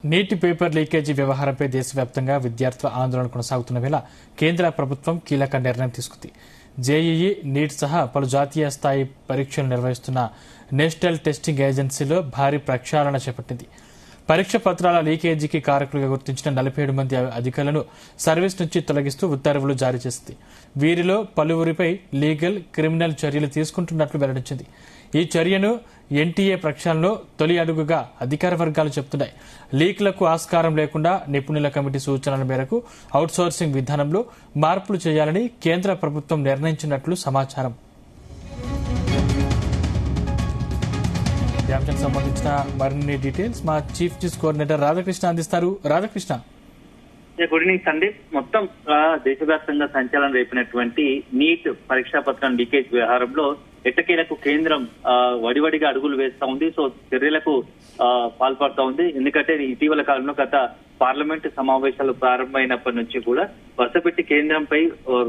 నీటి paper leakage వ్యవహారంపై దేశవ్యాప్తంగా విద్యార్థుల ఆందోళన కొనసాగుతున్న వేళ కేంద్ర ప్రభుత్వం కీలక నిర్ణయం తీసుకుంది. జేఈఈ, నీట్ సహా పలు జాతీయ స్థాయి పరీక్షలు నిర్వహిస్తున్న నేషనల్ టెస్టింగ్ ఏజెన్సీలో భారీ ప్రక్షాళన చేపట్టింది. పరీక్ష పత్రాల లీకేజీకి కారకులుగా గుర్తించిన 47 మంది అధికారులను సర్వీస్ నుంచి తొలగిస్తూ ఉత్తర్వులు జారీ చేసింది. వీరిలో పలువురిపై లీగల్, క్రిమినల్ చర్యలు తీసుకుంటున్నట్లు వెల్లడించింది. ఈ చర్యను ఎన్టీఏ ప్రక్షాళనలో తొలి అడుగుగా అధికార వర్గాలు చెబుతున్నాయి. లీక్లకు ఆస్కారం లేకుండా నిపుణుల కమిటీ సూచనల మేరకు అవుట్సోర్సింగ్ విధానంలో మార్పులు చేయాలని కేంద్ర ప్రభుత్వం నిర్ణయించినట్లు సమాచారం. ఈ అంశానికి సంబంధించిన మరిన్ని డీటెయిల్స్ మా చీఫ్ న్యూస్ కోఆర్డినేటర్ రాధాకృష్ణ అందిస్తారు. రాధాకృష్ణ. Good evening Sandeep. మొత్తం దేశవ్యాప్తంగా సంచలనం రేపినటువంటి నీట్ పరీక్షా పత్రం లీకేజ్ వ్యవహారంలో ఎట్టకేలకు కేంద్రం వడివడిగా అడుగులు వేస్తా ఉంది. సో చర్యలకు పాల్పడుతూ ఉంది. ఎందుకంటే ఇటీవల కాలంలో గత పార్లమెంట్ సమావేశాలు ప్రారంభమైనప్పటి నుంచి కూడా వరుసపెట్టి కేంద్రంపై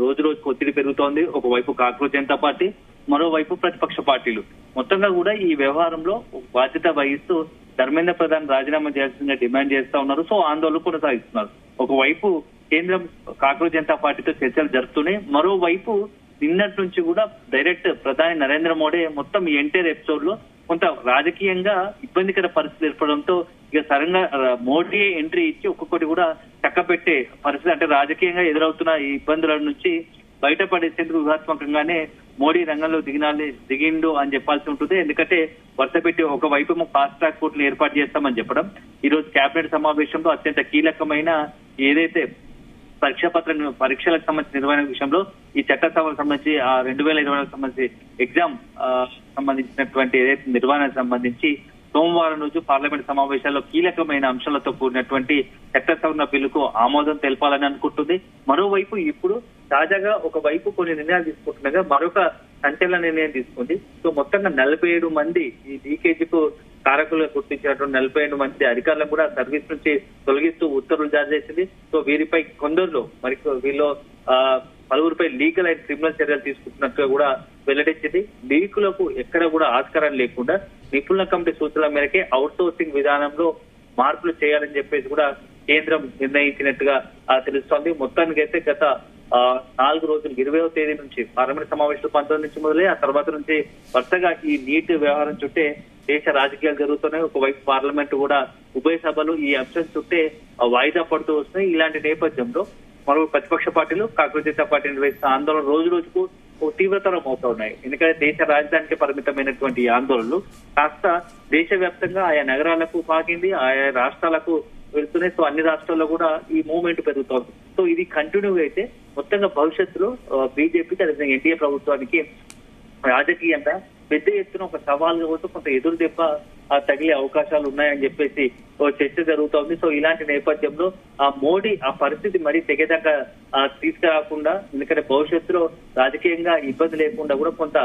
రోజు రోజుకు ఒత్తిడి పెరుగుతోంది. ఒకవైపు కాంగ్రెస్ జనతా పార్టీ, మరోవైపు ప్రతిపక్ష పార్టీలు మొత్తంగా కూడా ఈ వ్యవహారంలో బాధ్యత వహిస్తూ ధర్మేంద్ర ప్రధాన్ రాజీనామా చేయాల్సిందిగా డిమాండ్ చేస్తా ఉన్నారు. సో ఆందోళన కొనసాగిస్తున్నారు. ఒకవైపు కేంద్రం కాంగ్రెస్ జనతా పార్టీతో చర్చలు జరుపుతూనే, మరోవైపు నిన్నటి నుంచి కూడా డైరెక్ట్ ప్రధాని నరేంద్ర మోడీ మొత్తం ఈ ఎంటైర్ ఎపిసోడ్ లో కొంత రాజకీయంగా ఇబ్బందికర పరిస్థితి ఏర్పడంతో ఇక సడన్గా మోడీ ఎంట్రీ ఇచ్చి ఒక్కొక్కటి కూడా చక్కబెట్టే పరిస్థితి, అంటే రాజకీయంగా ఎదురవుతున్న ఈ ఇబ్బందుల నుంచి బయటపడేసేందుకు వ్యూహాత్మకంగానే మోడీ రంగంలో దిగిండు అని చెప్పాల్సి ఉంటుంది. ఎందుకంటే వరుసపెట్టి ఒకవైపు ఫాస్ట్ ట్రాక్ కోర్టులు ఏర్పాటు చేస్తామని చెప్పడం, ఈ రోజు కేబినెట్ సమావేశంలో అత్యంత కీలకమైన ఏదైతే పరీక్షలకు సంబంధించిన నిర్వహణ విషయంలో ఈ చట్టసభలకు సంబంధించి 2020 సంబంధించి ఎగ్జామ్ సంబంధించినటువంటి ఏదైతే నిర్వహణకు సంబంధించి సోమవారం రోజు పార్లమెంట్ సమావేశాల్లో కీలకమైన అంశాలతో కూడినటువంటి చట్టసభ బిల్లుకు ఆమోదం తెలపాలని అనుకుంటుంది. మరోవైపు ఇప్పుడు తాజాగా ఒకవైపు కొన్ని నిర్ణయాలు తీసుకుంటుండగా మరొక సంచలన నిర్ణయం తీసుకుంది. సో మొత్తంగా 47 మంది ఈ లీకేజీకు కారకులుగా గుర్తించినటువంటి 47 మంది అధికారులను కూడా సర్వీస్ నుంచి తొలగిస్తూ ఉత్తర్వులు జారీ చేసింది. సో వీరిపై కొందరిలో వీళ్ళు పలువురిపై లీగల్ అండ్ క్రిమినల్ చర్యలు తీసుకుంటున్నట్టుగా కూడా వెల్లడించింది. లీకులకు ఎక్కడ కూడా ఆస్కారం లేకుండా నిపుణుల కమిటీ సూచనల మేరకే అవుట్ సోర్సింగ్ విధానంలో మార్పులు చేయాలని చెప్పేసి కూడా కేంద్రం నిర్ణయించినట్టుగా తెలుస్తోంది. మొత్తానికైతే గత 4 రోజులు 20వ తేదీ నుంచి పార్లమెంట్ సమావేశాలు 19 నుంచి మొదలై ఆ తర్వాత నుంచి వరుసగా ఈ నీట్ వ్యవహారం చుట్టే దేశ రాజకీయాలు జరుగుతున్నాయి. ఒకవైపు పార్లమెంట్ కూడా ఉభయ సభలు ఈ అంశం చుట్టే వాయిదా పడుతూ వస్తున్నాయి. ఇలాంటి నేపథ్యంలో మరో ప్రతిపక్ష పార్టీలు కాంగ్రెస్ జనతా పార్టీ నిర్వహిస్తున్న ఆందోళన రోజు రోజుకు తీవ్రతరం అవుతా ఉన్నాయి. ఎందుకంటే దేశ రాజధానికి పరిమితమైనటువంటి ఈ ఆందోళనలు కాస్త దేశవ్యాప్తంగా ఆయా నగరాలకు పాకింది, ఆయా రాష్ట్రాలకు వెళ్తున్నాయి. సో అన్ని రాష్ట్రాల్లో కూడా ఈ మూవ్మెంట్ పెరుగుతోంది. సో ఇది కంటిన్యూ అయితే మొత్తంగా భవిష్యత్తులో బీజేపీకి అదే ఎన్డీఏ ప్రభుత్వానికి రాజకీయంగా పెద్ద ఎత్తున ఒక సవాల్ కావచ్చు, కొంత ఎదురు దెబ్బ తగిలే అవకాశాలు ఉన్నాయని చెప్పేసి చర్చ జరుగుతోంది. సో ఇలాంటి నేపథ్యంలో మోడీ ఆ పరిస్థితి మరీ తెగేదాకా తీసుకురాకుండా, ఎందుకంటే భవిష్యత్తులో రాజకీయంగా ఇబ్బంది లేకుండా కూడా కొంత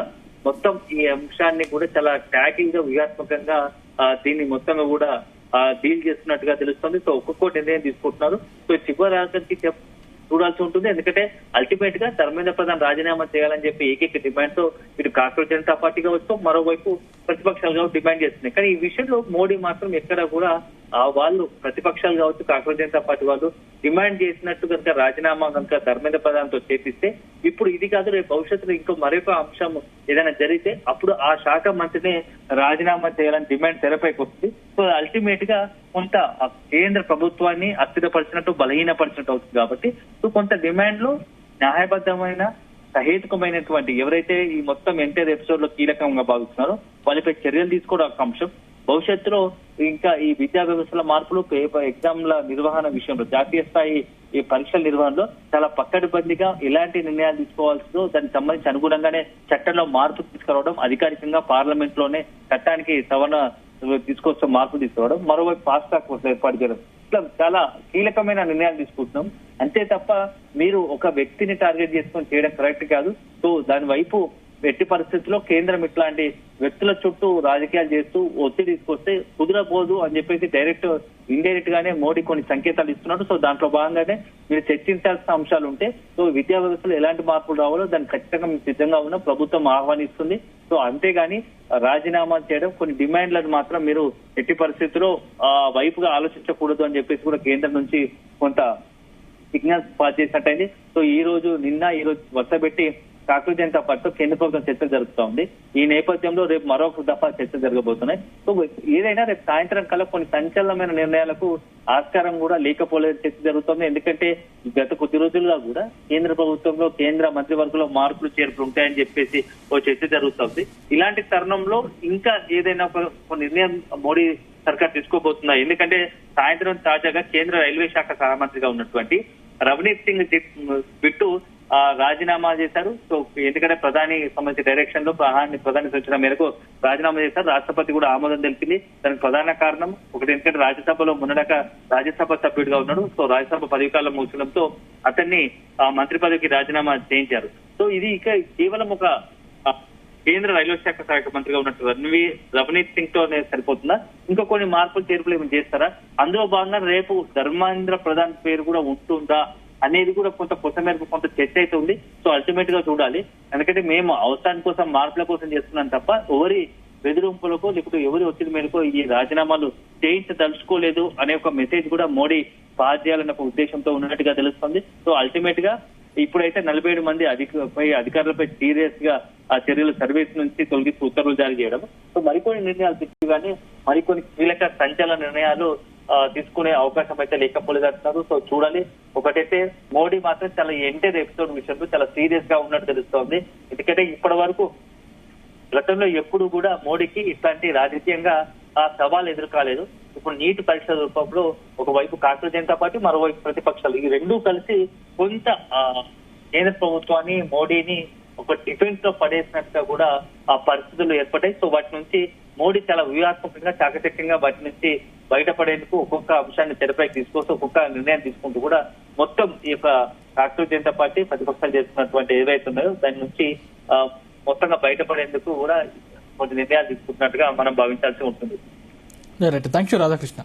మొత్తం ఈ అంశాన్ని కూడా చాలా ట్యాకింగ్ గా వ్యూహాత్మకంగా దీన్ని మొత్తంగా కూడా డీల్ చేస్తున్నట్టుగా తెలుస్తుంది. సో ఒక్కొక్క నిర్ణయం తీసుకుంటున్నారు. సో చివరికి చూడాల్సి ఉంటుంది. ఎందుకంటే అల్టిమేట్ గా ధర్మేంద్ర ప్రధాన్ రాజీనామా చేయాలని చెప్పి ఏకైక డిమాండ్ తో ఇటు కాంగ్రెస్ జనతా పార్టీ కావచ్చు, మరోవైపు ప్రతిపక్షాలు కావచ్చు డిమాండ్ చేస్తున్నాయి. కానీ ఈ విషయంలో మోడీ మాత్రం ఎక్కడ కూడా వాళ్ళు ప్రతిపక్షాలు కావచ్చు, కాంగ్రెస్ జనతా పార్టీ వాళ్ళు డిమాండ్ చేసినట్టు కనుక రాజీనామా కనుక ధర్మేంద్ర ప్రధాన్ తో చేపిస్తే, ఇప్పుడు ఇది కాదు రేపు భవిష్యత్తులో ఇంకో మరొక అంశం ఏదైనా జరిగితే అప్పుడు ఆ శాఖ మంత్రిని రాజీనామా చేయాలని డిమాండ్ తెరపైకి వస్తుంది. సో అల్టిమేట్ గా కొంత కేంద్ర ప్రభుత్వాన్ని అస్థిరపరిచినట్టు, బలహీనపరిచినట్టు అవుతుంది. కాబట్టి సో కొంత డిమాండ్లు న్యాయబద్ధమైన, సహేతుకమైనటువంటి ఎవరైతే ఈ మొత్తం ఎంటైర్ ఎపిసోడ్ లో కీలకంగా భావిస్తున్నారో వాళ్ళపై చర్యలు తీసుకోవడం ఒక అంశం. భవిష్యత్తులో ఇంకా ఈ విద్యా వ్యవస్థల మార్పులు, ఎగ్జామ్ల నిర్వహణ విషయంలో, జాతీయ స్థాయి ఈ పరీక్షల నిర్వహణలో చాలా పక్కడబందిగా ఎలాంటి నిర్ణయాలు తీసుకోవాల్సిందో దానికి సంబంధించి అనుగుణంగానే చట్టంలో మార్పు తీసుకురావడం, అధికారికంగా పార్లమెంట్ లోనే చట్టానికి సవరణ తీసుకొచ్చే మార్పు తీసుకురావడం, మరోవైపు ఫాస్ట్ ట్రాక్ కోర్టులు ఏర్పాటు చేయడం, ఇట్లా చాలా కీలకమైన నిర్ణయాలు తీసుకుంటున్నాం. అంతే తప్ప మీరు ఒక వ్యక్తిని టార్గెట్ చేసుకొని చేయడం కరెక్ట్ కాదు. సో దాని వైపు ఎట్టి పరిస్థితుల్లో కేంద్రం ఇట్లాంటి వ్యక్తుల చుట్టూ రాజకీయాలు చేస్తూ ఒత్తిడి తీసుకొస్తే కుదరబోదు అని చెప్పేసి డైరెక్ట్ ఇండైరెక్ట్ గానే మోడీ కొన్ని సంకేతాలు ఇస్తున్నాడు. సో దాంట్లో భాగంగానే మీరు చర్చించాల్సిన అంశాలు ఉంటే సో విద్యా వ్యవస్థలో ఎలాంటి మార్పులు రావాలో దానికి ఖచ్చితంగా మేము సిద్ధంగా ఉన్న ప్రభుత్వం ఆహ్వానిస్తుంది. సో అంతేగాని రాజీనామా చేయడం కొన్ని డిమాండ్లను మాత్రం మీరు ఎట్టి పరిస్థితుల్లో వైపుగా ఆలోచించకూడదు అని చెప్పేసి కూడా కేంద్రం నుంచి కొంత సిగ్నల్స్ పాస్ చేసినట్టయింది. సో ఈ రోజు వరుస పెట్టి కాంగ్రెస్ జనతా పార్టీతో కేంద్ర ప్రభుత్వం చర్చ జరుగుతూ ఉంది. ఈ నేపథ్యంలో రేపు మరొక దఫా చర్చ జరగబోతున్నాయి. సో ఏదైనా రేపు సాయంత్రం కల్లా కొన్ని సంచలనమైన నిర్ణయాలకు ఆస్కారం కూడా లేకపోలేదు చర్చ జరుగుతుంది. ఎందుకంటే గత కొద్ది రోజులుగా కూడా కేంద్ర ప్రభుత్వంలో కేంద్ర మంత్రివర్గంలో మార్పులు చేర్పులు ఉంటాయని చెప్పేసి ఓ చర్చ జరుగుతుంది. ఇలాంటి తరుణంలో ఇంకా ఏదైనా ఒక నిర్ణయం మోడీ సర్కార్ తీసుకోబోతుందా? ఎందుకంటే సాయంత్రం తాజాగా కేంద్ర రైల్వే శాఖ సహాయ మంత్రిగా ఉన్నటువంటి రవనీత్ సింగ్ బిట్టు రాజీనామా చేశారు. సో ఎందుకంటే ప్రధాని సంబంధించిన డైరెక్షన్ లో ప్రధాని సూచన మేరకు రాజీనామా చేశారు. రాష్ట్రపతి కూడా ఆమోదం తెలిపింది. దానికి ప్రధాన కారణం ఒకటి, ఎందుకంటే రాజ్యసభలో మొన్నడాక రాజ్యసభ సభ్యుడిగా ఉన్నాడు. సో రాజ్యసభ పదవీకాలం ముగిసడంతో అతన్ని మంత్రి పదవికి రాజీనామా చేయించారు. సో ఇది ఇక కేవలం ఒక కేంద్ర రైల్వే శాఖ మంత్రిగా ఉన్నట్టు రవనీత్ సింగ్ తో సరిపోతుందా? ఇంకా కొన్ని మార్పులు చేర్పులు ఏమైనా చేస్తారా? అందులో భాగంగా రేపు ధర్మేంద్ర ప్రధాన్ పేరు కూడా ఉంటుందా అనేది కూడా కొంత మేరకు కొంత చర్చ అయితే ఉంది. సో అల్టిమేట్ గా చూడాలి. ఎందుకంటే మేము అవసరాని కోసం మార్పుల కోసం చేస్తున్నాం తప్ప ఎవరి బెదిరింపులకో లేకపోతే ఎవరి ఒత్తిడి మేరకు ఈ రాజీనామాలు చేయించదలుచుకోలేదు అనే ఒక మెసేజ్ కూడా మోడీ పాస్ చేయాలన్న ఒక ఉద్దేశంతో ఉన్నట్టుగా తెలుస్తుంది. సో అల్టిమేట్ గా ఇప్పుడైతే 47 మంది అధికారులపై సీరియస్ గా ఆ చర్యలు సర్వీస్ నుంచి తొలగిస్తూ ఉత్తర్వులు జారీ చేయడం, సో మరికొన్ని నిర్ణయాలు తీసుకుగానే మరికొన్ని కీలక సంచలన నిర్ణయాలు తీసుకునే అవకాశం అయితే లేకపోలేదంటున్నారు. సో చూడాలి. ఒకటైతే మోడీ మాత్రం చాలా ఎంటైర్ ఎపిసోడ్ విషయంలో చాలా సీరియస్ గా ఉన్నట్టు తెలుస్తోంది. ఎందుకంటే ఇప్పటి వరకు గతంలో ఎప్పుడు కూడా మోడీకి ఇట్లాంటి రాజకీయంగా ఆ సవాల్ ఎదుర్కాలేదు. ఇప్పుడు నీట్ పరీక్ష రూపంలో ఒకవైపు కాంగ్రెస్ జనతా పార్టీ, మరోవైపు ప్రతిపక్షాలు, ఈ రెండూ కలిసి కొంత కేంద్ర ప్రభుత్వాన్ని మోడీని ఒక డిఫెన్స్ లో పడేసినట్టుగా కూడా ఆ పరిస్థితులు ఏర్పడ్డాయి. సో వాటి నుంచి మోడీ చాలా వ్యూహాత్మకంగా చాకచక్యంగా వాటి నుంచి బయటపడేందుకు ఒక్కొక్క అంశాన్ని తెరపైకి తీసుకొస్తూ ఒక్కొక్క నిర్ణయం తీసుకుంటూ కూడా మొత్తం ఈ యొక్క కాంగ్రెస్ జనతా పార్టీ ప్రతిపక్షాలు చేస్తున్నటువంటి ఏవైతే ఉన్నాయో దాని నుంచి మొత్తంగా బయటపడేందుకు కూడా కొన్ని నిర్ణయాలు తీసుకుంటున్నట్టుగా మనం భావించాల్సి ఉంటుంది. Thank you Radhakrishna.